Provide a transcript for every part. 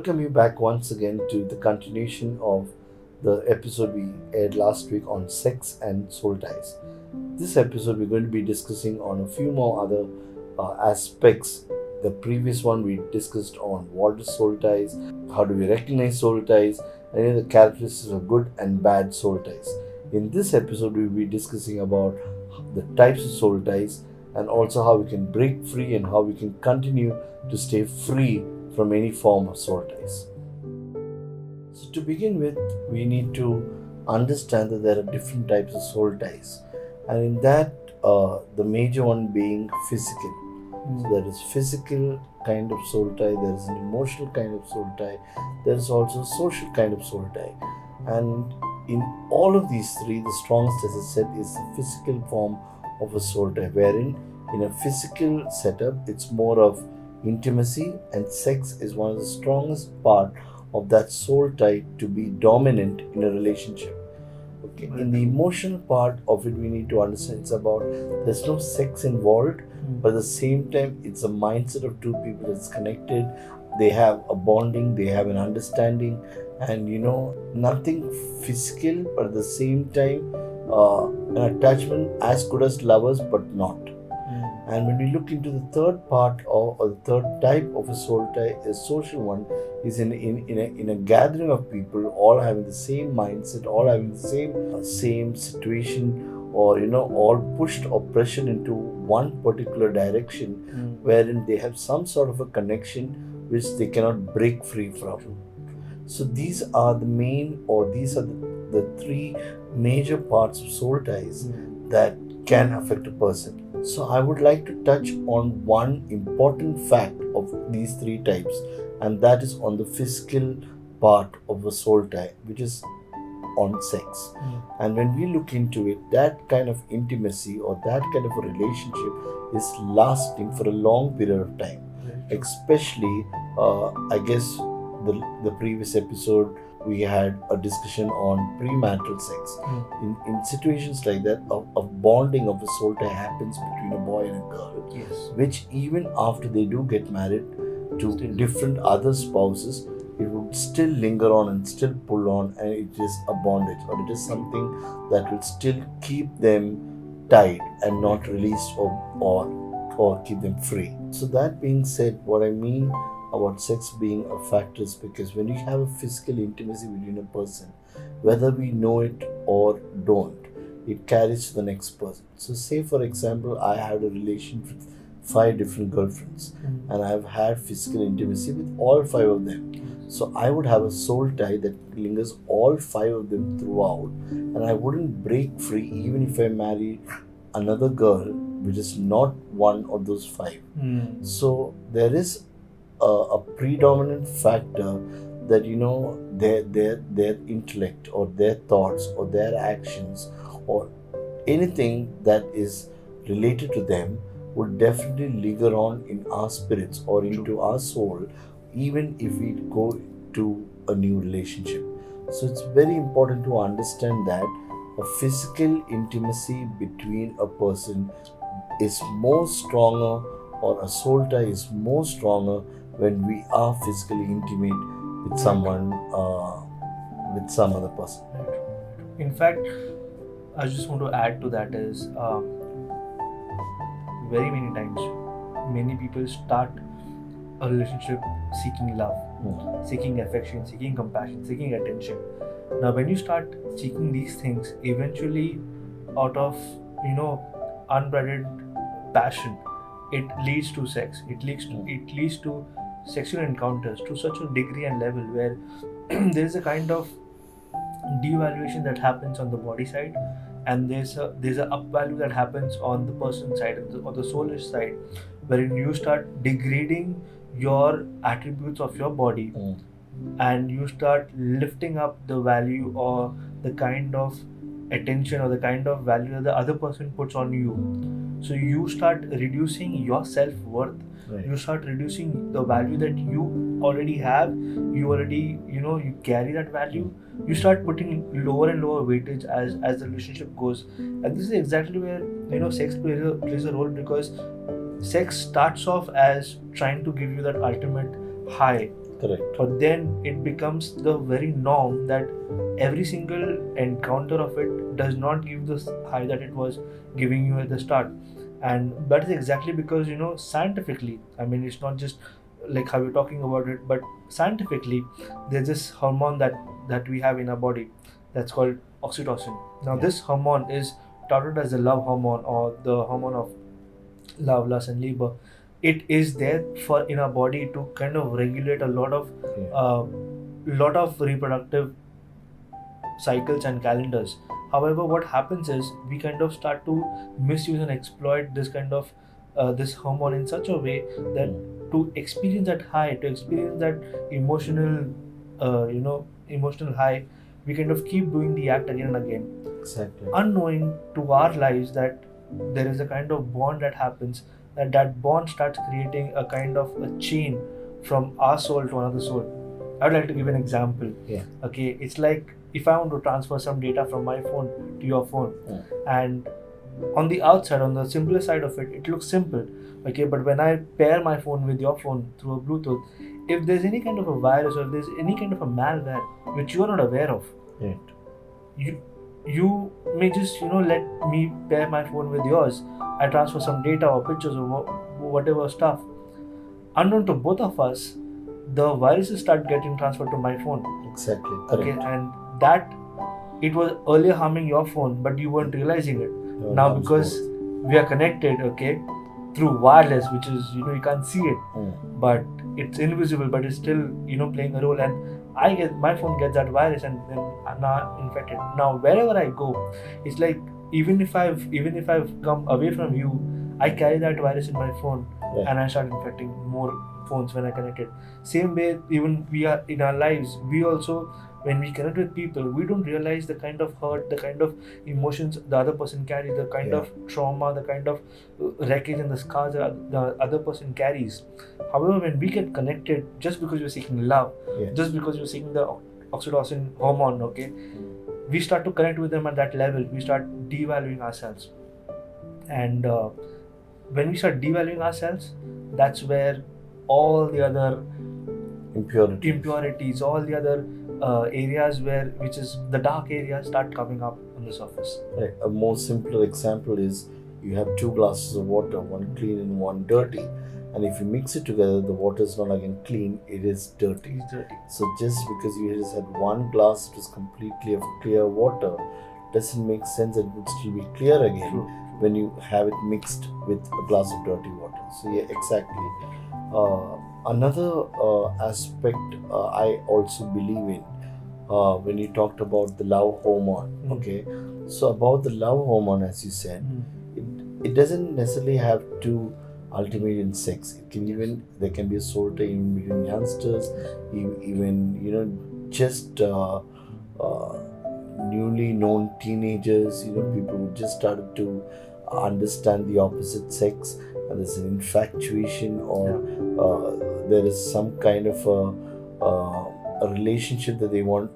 welcome you back once again to the continuation of the episode we aired last week on sex and soul ties. This episode, we're going to be discussing on a few more other aspects. The previous one we discussed on what is soul ties, how do we recognize soul ties, and the characteristics of good and bad soul ties. In this episode, we'll be discussing about the types of soul ties and also how we can break free and how we can continue to stay free from any form of soul ties. So to begin with, we need to understand that there are different types of soul ties, and in that, the major one being physical. So there is physical kind of soul tie, there is an emotional kind of soul tie, there is also a social kind of soul tie. And in all of these three, the strongest, as I said, is the physical form of a soul tie, wherein in a physical setup, it's more of intimacy, and sex is one of the strongest part of that soul tie to be dominant in a relationship. Okay. In the emotional part of it, we need to understand it's about there's no sex involved, but at the same time, it's a mindset of two people that's connected. They have a bonding, they have an understanding, and nothing physical, but at the same time, an attachment as good as lovers, but not. And when we look into the third part or the third type of a soul tie, a social one, is in a gathering of people, all having the same mindset, all having the same situation, or all pushed or pressured into one particular direction, wherein they have some sort of a connection which they cannot break free from. So these are the main, or these are the three major parts of soul ties that can affect a person. So I would like to touch on one important fact of these three types, and that is on the physical part of a soul tie, which is on sex. And when we look into it, that kind of intimacy or that kind of a relationship is lasting for a long period of time. Especially, I guess the previous episode we had a discussion on premarital sex. In situations like that, a bonding of a soul tie happens between a boy and a girl, which even after they do get married to different other spouses, it would still linger on and still pull on, and it is a bondage, or it is something that will still keep them tied and not released or keep them free. So that being said, what I mean about sex being a factor is because when you have a physical intimacy between a person, whether we know it or don't, it carries to the next person. So say for example, I had a relation with 5 different girlfriends, and I've had physical intimacy with all 5 of them. So I would have a soul tie that lingers all 5 of them throughout, and I wouldn't break free even if I marry another girl which is not one of those 5. So there is a predominant factor that their intellect or their thoughts or their actions or anything that is related to them would definitely linger on in our spirits or into our soul, even if we go to a new relationship. So it's very important to understand that a physical intimacy between a person is more stronger, or a soul tie is more stronger when we are physically intimate with someone, with some other person. In fact, I just want to add to that is very many times, many people start a relationship seeking love, seeking affection, seeking compassion, seeking attention. Now, when you start seeking these things, eventually, out of unbridled passion, it leads to sex. It leads to sexual encounters to such a degree and level where there is a kind of devaluation that happens on the body side, and there's a up value that happens on the person side or the soulish side, wherein you start degrading your attributes of your body, and you start lifting up the value or the kind of attention or the kind of value that the other person puts on you. So you start reducing your self-worth. You start reducing the value that you already have. You already, you carry that value. You start putting lower and lower weightage as the relationship goes. And this is exactly where, sex plays a role, because sex starts off as trying to give you that ultimate high Correct. But then it becomes the very norm that every single encounter of it does not give the high that it was giving you at the start. And that is exactly because, scientifically, I mean, it's not just like how you're talking about it, but scientifically, there's this hormone that we have in our body that's called oxytocin. Now, Yeah. this hormone is touted as the love hormone, or the hormone of love, lust, and labor. It is there for in our body to kind of regulate a Yeah. lot of reproductive cycles and calendars. However, what happens is we kind of start to misuse and exploit this kind of this hormone in such a way that to experience that high, to experience that emotional high, we kind of keep doing the act again and again, Exactly. unknowing to our lives that there is a kind of bond that happens, that bond starts creating a kind of a chain from our soul to another soul. I would like to give an example. Yeah. Okay, it's like if I want to transfer some data from my phone to your phone, and on the outside, on the simpler side of it, it looks simple. Okay, but when I pair my phone with your phone through a Bluetooth, if there's any kind of a virus, or if there's any kind of a malware which you are not aware of, Right. you may just let me pair my phone with yours. I transfer some data or pictures or whatever stuff. Unknown to both of us, the viruses start getting transferred to my phone. Exactly. Okay, Correct. and that it was earlier harming your phone, but you weren't realizing it. No, Now no, because we are connected, okay, through wireless, which is you can't see it, but it's invisible, but it's still playing a role. And my phone gets that virus, and then I'm now infected. Now wherever I go, it's like even if I've come away from you, I carry that virus in my phone, Right. and I start infecting more phones when I connect it. Same way, even we are in our lives, we also, when we connect with people, we don't realize the kind of hurt, the kind of emotions the other person carries, the kind Yeah. of trauma, the kind of wreckage and the scars that the other person carries. However, when we get connected, just because you're seeking love, Yeah. just because you're seeking the oxytocin hormone, okay, we start to connect with them at that level. We start devaluing ourselves, and when we start devaluing ourselves, that's where all the other impurities, all the other areas which is the dark areas, start coming up on the surface. Right. A more simpler example is you have two glasses of water, one clean and one dirty. And if you mix it together, the water is not again clean, it is dirty. It's dirty. So just because you just had one glass which is completely of clear water doesn't make sense that it would still be clear again True. when you have it mixed with a glass of dirty water. So yeah, exactly. Another aspect I also believe in when you talked about the love hormone. Okay, so about the love hormone, as you said, it doesn't necessarily have to ultimate in sex. It can even, there can be a soul tie even between youngsters, even just newly known teenagers, people who just started to understand the opposite sex, and there's an infatuation, or there is some kind of a relationship that they want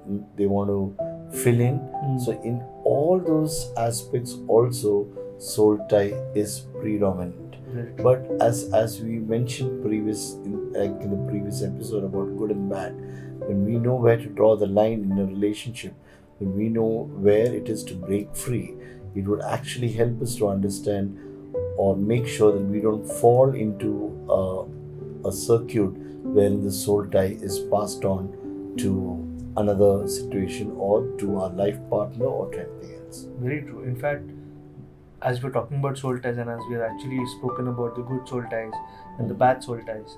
to fill in. So in all those aspects also, soul tie is predominant. But as we mentioned in the previous episode about good and bad, when we know where to draw the line in a relationship, when we know where it is to break free, it would actually help us to understand or make sure that we don't fall into a circuit wherein the soul tie is passed on to another situation or to our life partner or to anything else. Very true. In fact, as we're talking about soul ties, and as we have actually spoken about the good soul ties and the bad soul ties,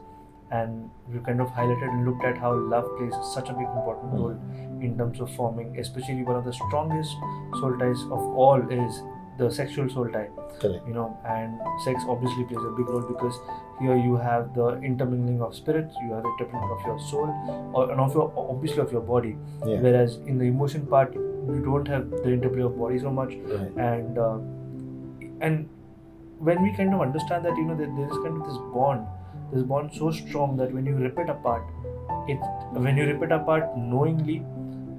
and we've kind of highlighted and looked at how love plays such a big important role in terms of forming, especially one of the strongest soul ties of all is the sexual soul tie. Correct. And sex obviously plays a big role because here you have the intermingling of spirits, you have the intermingling of your soul, and obviously of your body. Yeah. Whereas in the emotion part, you don't have the interplay of body so much. Right. And when we kind of understand that there is kind of this bond so strong that when you rip it apart knowingly,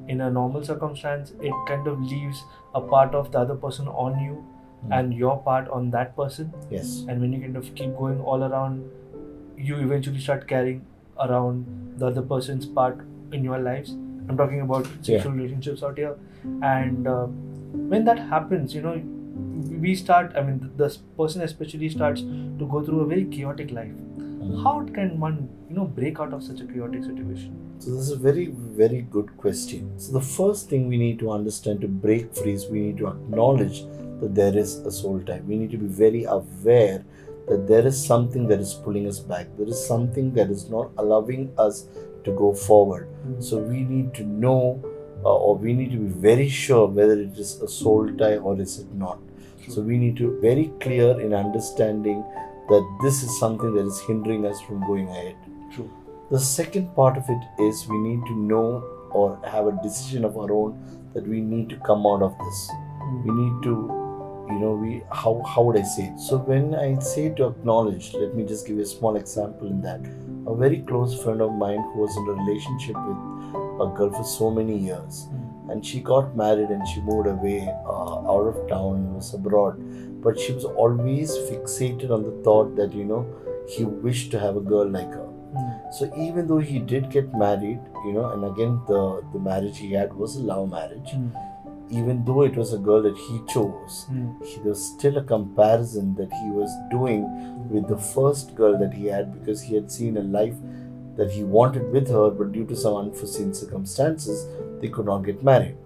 in a normal circumstance, it kind of leaves a part of the other person on you and your part on that person. Yes. And when you kind of keep going all around, you eventually start carrying around the other person's part in your lives. I'm talking about sexual relationships out here. And when that happens, we start, the person especially starts to go through a very chaotic life. How can one, break out of such a chaotic situation? So this is a very, very good question. So the first thing we need to understand to break free is we need to acknowledge that there is a soul tie. We need to be very aware that there is something that is pulling us back. There is something that is not allowing us to go forward. So we need to know or we need to be very sure whether it is a soul tie or is it not. So we need to be very clear in understanding that this is something that is hindering us from going ahead. True. The second part of it is we need to know or have a decision of our own that we need to come out of this. We need to, how would I say it? So when I say to acknowledge, let me just give you a small example in that. A very close friend of mine who was in a relationship with a girl for so many years, and she got married and she moved away out of town and was abroad. But she was always fixated on the thought that, he wished to have a girl like her. So even though he did get married, and again the marriage he had was a love marriage, even though it was a girl that he chose, there was still a comparison that he was doing with the first girl that he had, because he had seen a life that he wanted with her, but due to some unforeseen circumstances, they could not get married.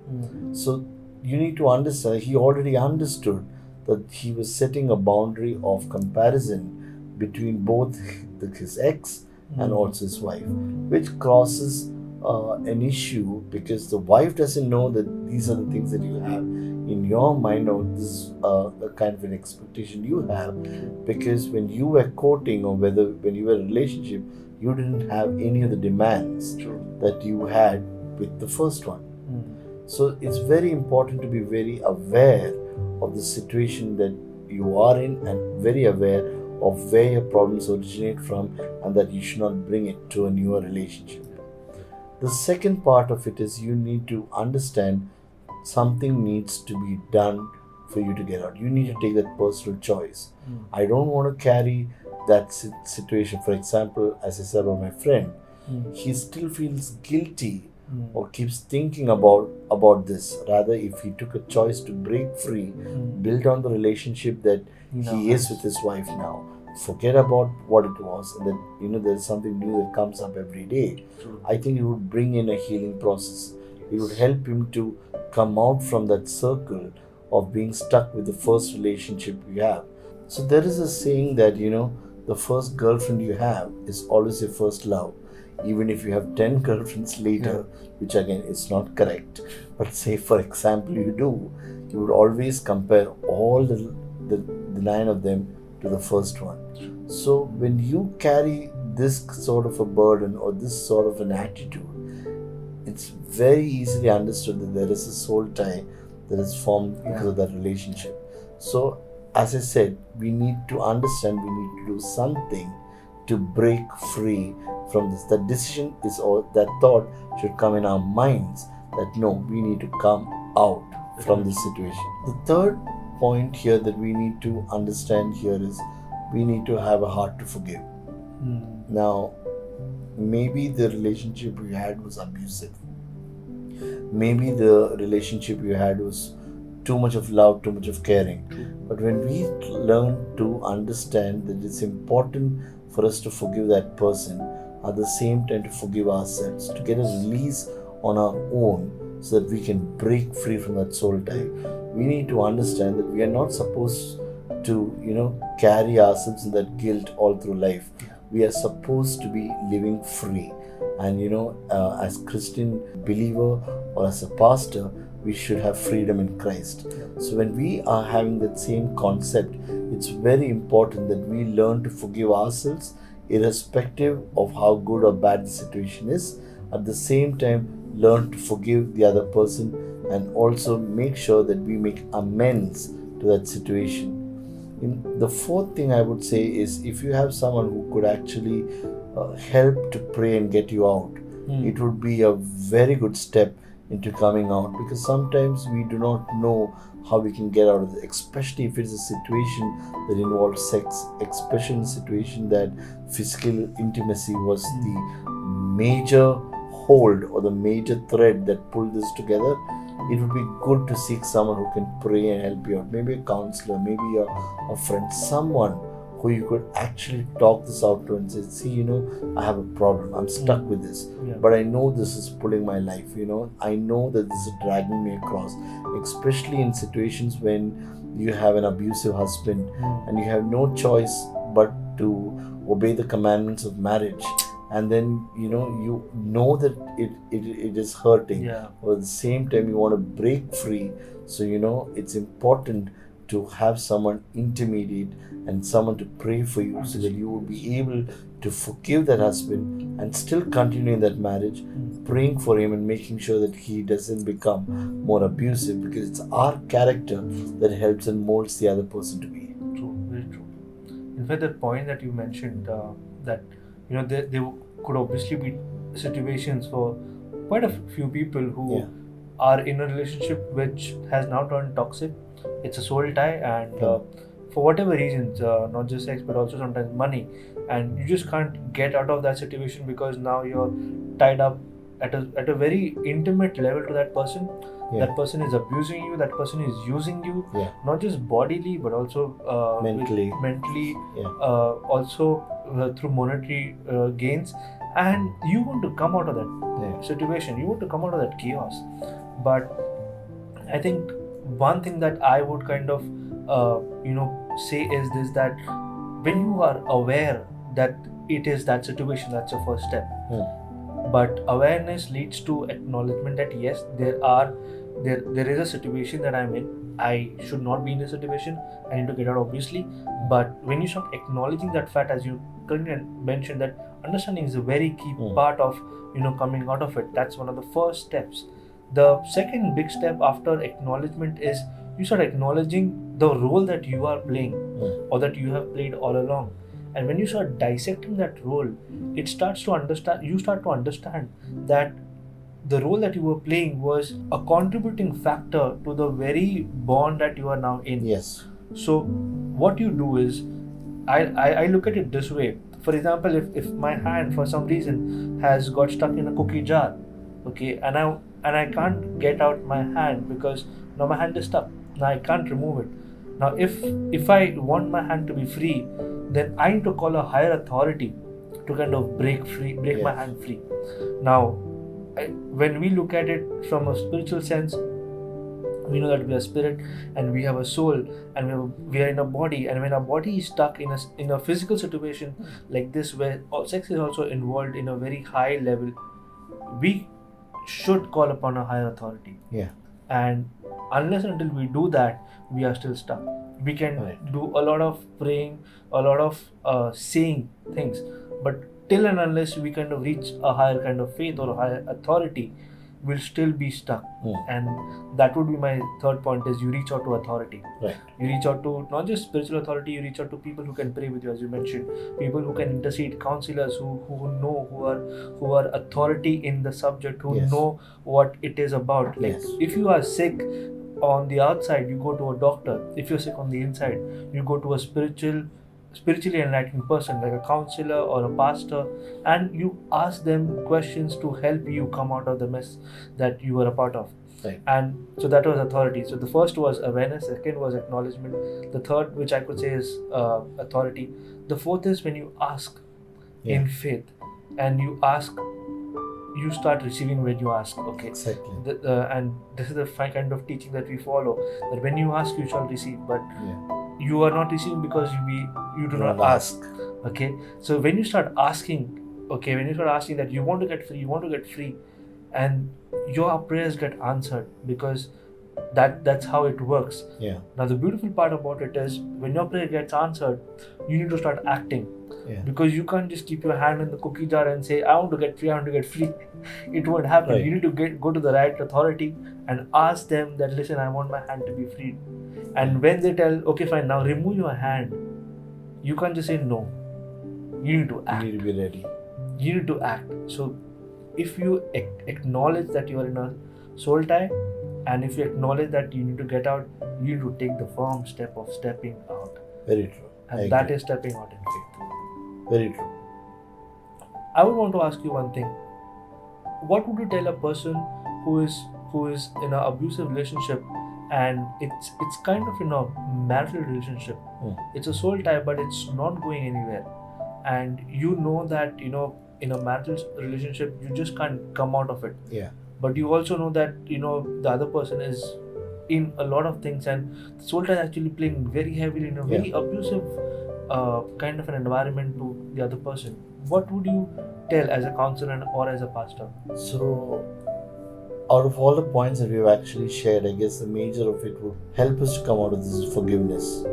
So you need to understand, he already understood that he was setting a boundary of comparison between both his ex and also his wife, which crosses an issue, because the wife doesn't know that these are the things that you have in your mind, or this is a kind of an expectation you have, because when you were courting or when you were in a relationship, you didn't have any of the demands that you had with the first one. So it's very important to be very aware of the situation that you are in and very aware of where your problems originate from, and that you should not bring it to a newer relationship. The second part of it is you need to understand something needs to be done for you to get out. You need to take that personal choice. I don't want to carry that situation. For example, as I said about my friend, he still feels guilty or keeps thinking about this. Rather, if he took a choice to break free, build on the relationship that he is with his wife now, forget about what it was, and that there's something new that comes up every day. I think it would bring in a healing process. It would help him to come out from that circle of being stuck with the first relationship you have. So there is a saying that the first girlfriend you have is always your first love, even if you have 10 girlfriends later, which again is not correct. But say for example you would always compare all the 9 of them to the first one. So when you carry this sort of a burden or this sort of an attitude, it's very easily understood that there is a soul tie that is formed because of that relationship. So as I said, we need to understand, we need to do something to break free from this. That decision is, or that thought should come in our minds that no, we need to come out from this situation. The third point here that we need to understand here is we need to have a heart to forgive. Now, maybe the relationship you had was abusive. Maybe the relationship you had was too much of love, too much of caring. But when we learn to understand that it's important for us to forgive that person, at the same time to forgive ourselves, to get a release on our own so that we can break free from that soul tie, we need to understand that we are not supposed to, carry ourselves in that guilt all through life. We are supposed to be living free. And, as Christian believer or as a pastor, we should have freedom in Christ. So when we are having that same concept, it's very important that we learn to forgive ourselves irrespective of how good or bad the situation is. At the same time, learn to forgive the other person and also make sure that we make amends to that situation. The fourth thing I would say is, if you have someone who could actually help to pray and get you out, it would be a very good step into coming out, because sometimes we do not know how we can get out of it, especially if it's a situation that involves sex, especially in a situation that physical intimacy was the major hold or the major thread that pulled this together. It would be good to seek someone who can pray and help you out, maybe a counselor, maybe a friend, someone who you could actually talk this out to and say, see, I have a problem, I'm stuck with this, but I know this is pulling my life, I know that this is dragging me across, especially in situations when you have an abusive husband and you have no choice but to obey the commandments of marriage, and then you know that it is hurting, but at the same time you want to break free. So it's important to have someone intermediate and someone to pray for you, so that you will be able to forgive that husband and still continue in that marriage, praying for him and making sure that he doesn't become more abusive, because it's our character that helps and molds the other person to be. True, very true. In fact, that point that you mentioned, that there could obviously be situations for quite a few people who are in a relationship which has now turned toxic. It's a soul tie, and for whatever reasons, not just sex but also sometimes money, and you just can't get out of that situation because now you're tied up at a very intimate level to that person. That person is abusing you, that person is using you, not just bodily but also mentally, also through monetary gains, and you want to come out of that situation, you want to come out of that chaos. But I think one thing that I would kind of say is this, that when you are aware that it is that situation, that's your first step. But awareness leads to acknowledgement that yes, there is a situation that I'm in. I should not be in this situation. I need to get out, obviously. But when you start acknowledging that fact, as you currently mentioned, that understanding is a very key part of coming out of it. That's one of the first steps. The second big step after acknowledgement is you start acknowledging the role that you are playing or that you have played all along. And when you start dissecting that role, you start to understand that the role that you were playing was a contributing factor to the very bond that you are now in. Yes. So what you do is, I look at it this way. For example, if my hand for some reason has got stuck in a cookie jar, okay, and I can't get out my hand because now my hand is stuck. Now I can't remove it. Now if I want my hand to be free, then I need to call a higher authority to kind of break my hand free. Now, when we look at it from a spiritual sense, we know that we are spirit and we have a soul, and we are in a body, and when our body is stuck in a physical situation like this, where sex is also involved in a very high level, we should call upon a higher authority. And unless until we do that, we are still stuck. We can do a lot of praying, a lot of saying things, but till and unless we kind of reach a higher kind of faith or a higher authority, we'll still be stuck. And that would be my third point, is you reach out to authority. You reach out to not just spiritual authority, you reach out to people who can pray with you, as you mentioned, people who can intercede, counselors who know, who are authority in the subject, who know what it is about. Like if you are sick on the outside, you go to a doctor. If you're sick on the inside, you go to a spiritually enlightened person like a counselor or a pastor, and you ask them questions to help you come out of the mess that you were a part of. And so that was authority. So the first was awareness, second was acknowledgement, the third, which I could say, is authority. The fourth is when you ask in faith, and you ask, you start receiving when you ask. Okay, exactly. And this is the kind of teaching that we follow, that when you ask, you shall receive. But you are not receiving because you do not ask. Okay, so when you start asking, that you want to get free, and your prayers get answered, because that's how it works. Now the beautiful part about it is, when your prayer gets answered, you need to start acting. Because you can't just keep your hand in the cookie jar and say, I want to get free. It won't happen. You need to go to the right authority and ask them that, listen, I want my hand to be freed. And when they tell, okay, fine, now remove your hand, you can't just say no. You need to act. You need to be ready. You need to act. So if you acknowledge that you are in a soul tie, and if you acknowledge that you need to get out, you need to take the firm step of stepping out, Very true. I and that agree. is stepping out in faith. Very true. I would want to ask you one thing. What would you tell a person who is in an abusive relationship, and it's kind of marital relationship? Mm. It's a soul tie, but it's not going anywhere, and you know that in a marital relationship you just can't come out of it. Yeah. But you also know that the other person is in a lot of things, and the soul tie is actually playing very heavily in a very abusive kind of an environment to the other person. What would you tell as a counselor or as a pastor? So, out of all the points that we've actually shared, I guess the major of it would help us to come out of this is forgiveness.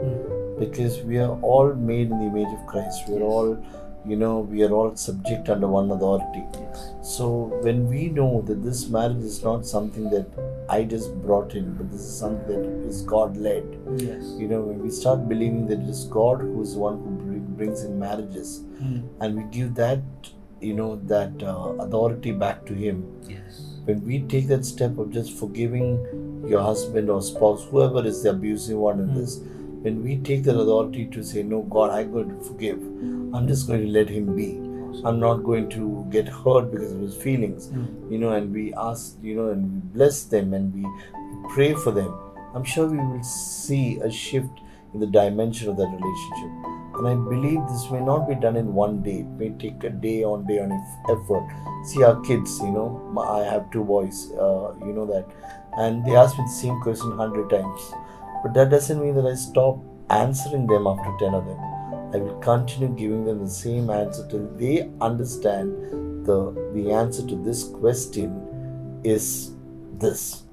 Because we are all made in the image of Christ. We are Yes. all, we are all subject under one authority. Yes. So when we know that this marriage is not something that I just brought in, but this is something that is God led. Yes. When we start believing that it is God who is the one who brings in marriages, and we give that, authority back to Him. Yes. When we take that step of just forgiving your husband or spouse, whoever is the abusive one in this, when we take that authority to say, no, God, I'm going to forgive. I'm just going to let him be. I'm not going to get hurt because of his feelings. And we ask, and we bless them and we pray for them. I'm sure we will see a shift in the dimension of that relationship. And I believe this may not be done in one day. It may take a day on effort. See our kids, I have 2 boys, that. And they ask me the same question 100 times. But that doesn't mean that I stop answering them after 10 of them. I will continue giving them the same answer till they understand the answer to this question is this.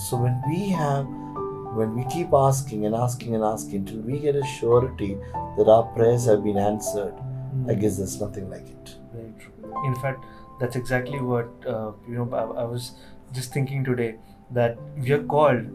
So when we keep asking and asking and asking till we get a surety that our prayers have been answered, I guess there's nothing like it. Very true. In fact, that's exactly what I was just thinking today, that we are called,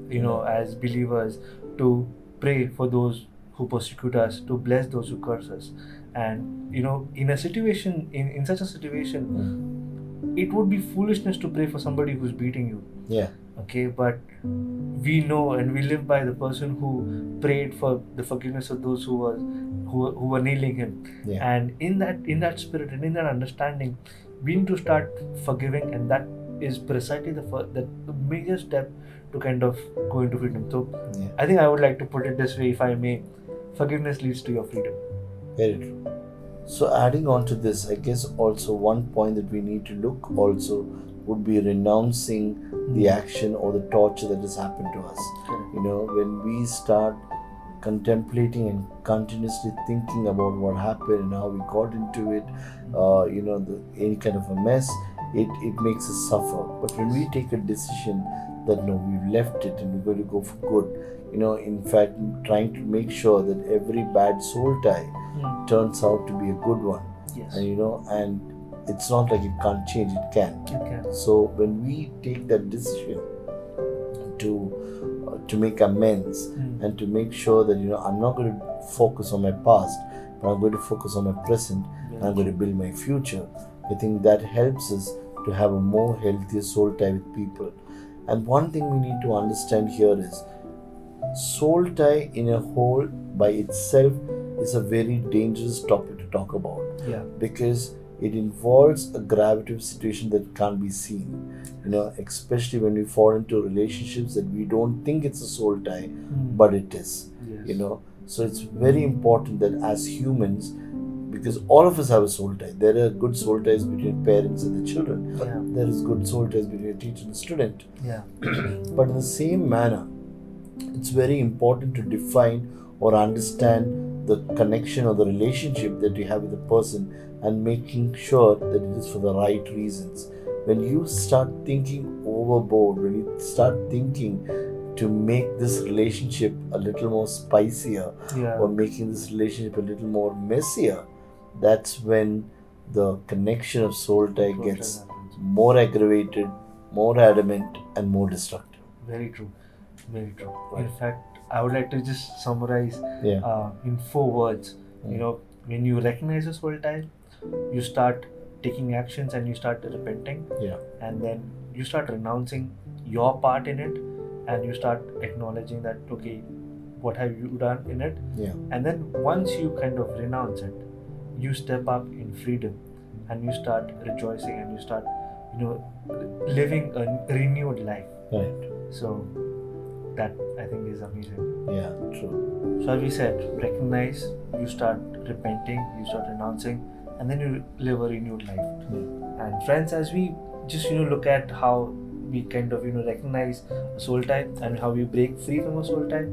as believers, to pray for those who persecute us, to bless those who curse us. And in a situation, in such a situation, it would be foolishness to pray for somebody who's beating you. Yeah. Okay, but we know and we live by the person who prayed for the forgiveness of those who were nailing him. Yeah. And in that spirit and in that understanding, we need to start forgiving, and that is precisely the major step to kind of go into freedom. So Yeah. I think I would like to put it this way, if I may: forgiveness leads to your freedom. Very true. So adding on to this, I guess also one point that we need to look also would be renouncing the action or the torture that has happened to us. Correct. When we start contemplating and continuously thinking about what happened and how we got into it, any kind of a mess, it makes us suffer. But when we take a decision that no, we've left it and we're going to go for good, in fact, trying to make sure that every bad soul tie turns out to be a good one. Yes. And it's not like it can't change, it can. It can. So when we take that decision to make amends and to make sure that I'm not going to focus on my past, but I'm going to focus on my present, and I'm going to build my future, I think that helps us to have a more healthier soul tie with people. And one thing we need to understand here is soul tie in a whole by itself is a very dangerous topic to talk about. Yeah. Because it involves a gravitative situation that can't be seen, especially when we fall into relationships that we don't think it's a soul tie, but it is. Yes. So it's very important that as humans, because all of us have a soul tie. There are good soul ties between parents and the children. Yeah. There is good soul ties between a teacher and a student. Yeah. But in the same manner, it's very important to define or understand the connection or the relationship that you have with the person, and making sure that it is for the right reasons. When you start thinking overboard, when you start thinking to make this relationship a little more spicier, or making this relationship a little more messier, that's when the connection of soul tie gets more aggravated, more adamant, and more destructive. Very true. Very true. Right. In fact, I would like to just summarize in 4 words. When you recognize a soul tie, you start taking actions and you start repenting. Yeah. And then you start renouncing your part in it, and you start acknowledging that, okay, what have you done in it? Yeah. And then once you kind of renounce it, you step up in freedom, and you start rejoicing, and you start, living a renewed life. Right. So that, I think, is amazing. Yeah. True. So as we said, recognize, you start repenting, you start renouncing, and then you live a renewed life. And friends, as we just look at how we kind of recognize a soul tie and how we break free from a soul tie,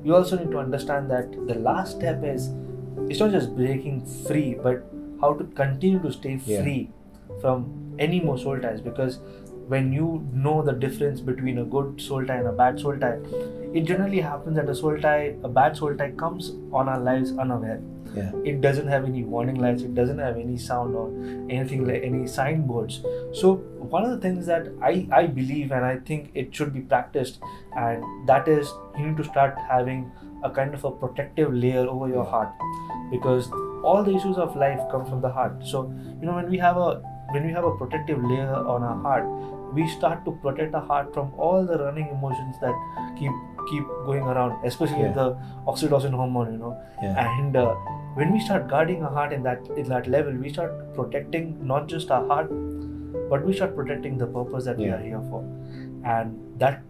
you also need to understand that the last step is, it's not just breaking free, but how to continue to stay free from any more soul ties. Because when you know the difference between a good soul tie and a bad soul tie, it generally happens that a bad soul tie comes on our lives unaware. Yeah. It doesn't have any warning lights, it doesn't have any sound or anything like any signboards. So one of the things that I believe, and I think it should be practiced, and that is, you need to start having a kind of a protective layer over your heart, because all the issues of life come from the heart. So when we have a protective layer on our heart, we start to protect our heart from all the running emotions that keep going around, especially the oxytocin hormone, and when we start guarding our heart in that level, we start protecting not just our heart, but we start protecting the purpose that we are here for. And that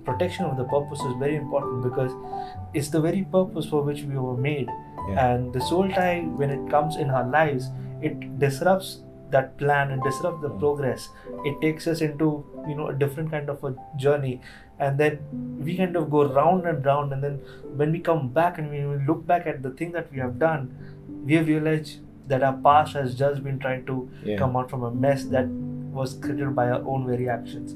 protection of the purpose is very important, because it's the very purpose for which we were made. And the soul tie, when it comes in our lives, it disrupts that plan and disrupt the progress. It takes us into a different kind of a journey, and then we kind of go round and round, and then when we come back and we look back at the thing that we have done, we have realized that our past has just been trying to come out from a mess that was created by our own very actions.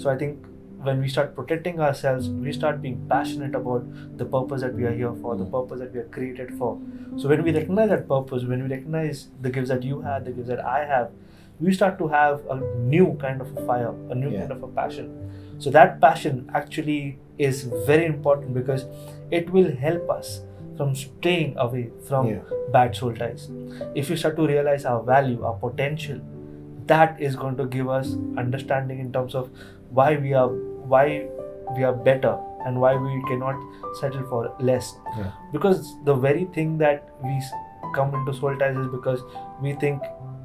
So I think when we start protecting ourselves, we start being passionate about the purpose that we are here for, the purpose that we are created for. So when we recognize that purpose, when we recognize the gifts that you have, the gifts that I have, we start to have a new kind of a fire, a new kind of a passion. So that passion actually is very important, because it will help us from staying away from bad soul ties. If we start to realize our value, our potential, that is going to give us understanding in terms of why we are better, and why we cannot settle for less. Because the very thing that we come into soul ties is because we think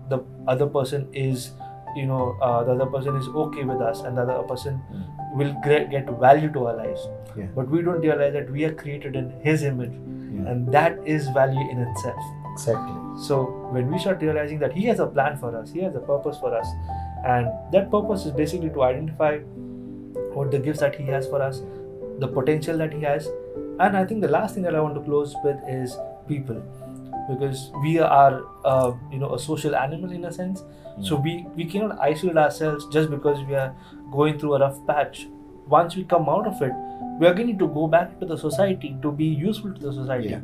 the other person is okay with us, and the other person will get value to our lives. But we don't realize that we are created in his image, and that is value in itself. Exactly. So when we start realizing that he has a plan for us, he has a purpose for us, and that purpose is basically to identify what the gifts that he has for us, the potential that he has. And I think the last thing that I want to close with is people, because we are a social animal in a sense. So we cannot isolate ourselves just because we are going through a rough patch. Once we come out of it, we are going to go back to the society to be useful to the society.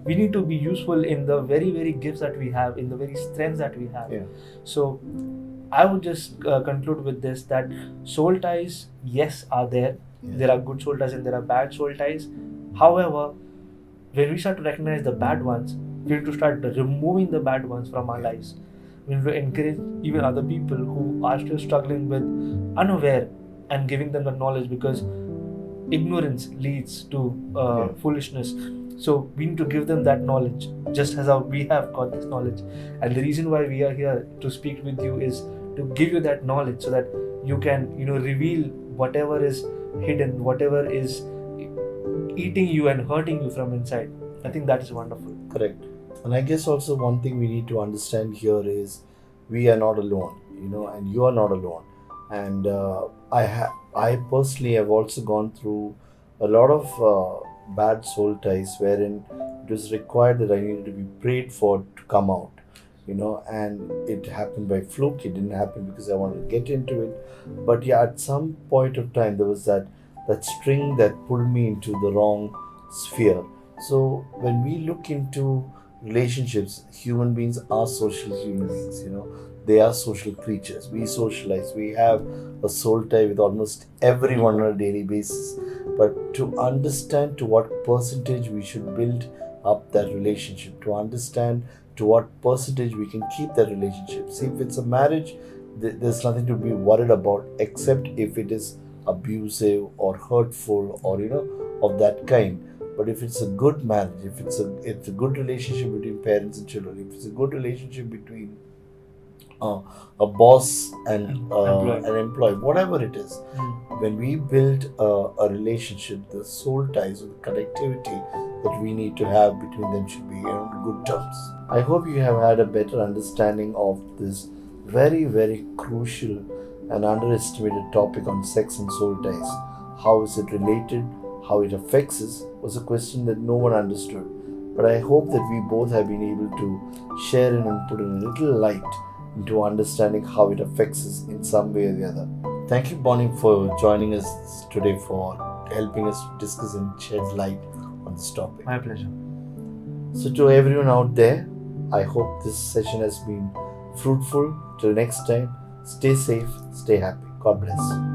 We need to be useful in the very, very gifts that we have, in the very strengths that we have. So I would just conclude with this, that soul ties, yes, are there. There are good soul ties and there are bad soul ties. However, when we start to recognize the bad ones, we need to start removing the bad ones from our lives. We need to encourage even other people who are still struggling with unaware, and giving them the knowledge, because ignorance leads to foolishness. So we need to give them that knowledge, just as how we have got this knowledge. And the reason why we are here to speak with you is to give you that knowledge, so that you can reveal whatever is hidden, whatever is eating you and hurting you from inside. I think that is wonderful. Correct. And I guess also one thing we need to understand here is we are not alone, and you are not alone. And I personally have also gone through a lot of bad soul ties, wherein it was required that I needed to be prayed for to come out, and it happened by fluke. It didn't happen because I wanted to get into it. But at some point of time, there was that string that pulled me into the wrong sphere. So when we look into relationships, human beings are social human beings, they are social creatures. We socialize. We have a soul tie with almost everyone on a daily basis. But to understand to what percentage we should build up that relationship, to understand to what percentage we can keep that relationship. See, if it's a marriage, there's nothing to be worried about, except if it is abusive or hurtful or of that kind. But if it's a good marriage, if it's a good relationship between parents and children, if it's a good relationship between a boss and Employee. an employee, whatever it is, when we build a relationship, the soul ties or the connectivity that we need to have between them should be on good terms. I hope you have had a better understanding of this very, very crucial and underestimated topic on sex and soul ties. How is it related? How it affects us was a question that no one understood. But I hope that we both have been able to share in and put in a little light into understanding how it affects us in some way or the other. Thank you, Bonnie, for joining us today, for helping us discuss and shed light on this topic. My pleasure. So, to everyone out there, I hope this session has been fruitful. Till next time, stay safe, stay happy. God bless.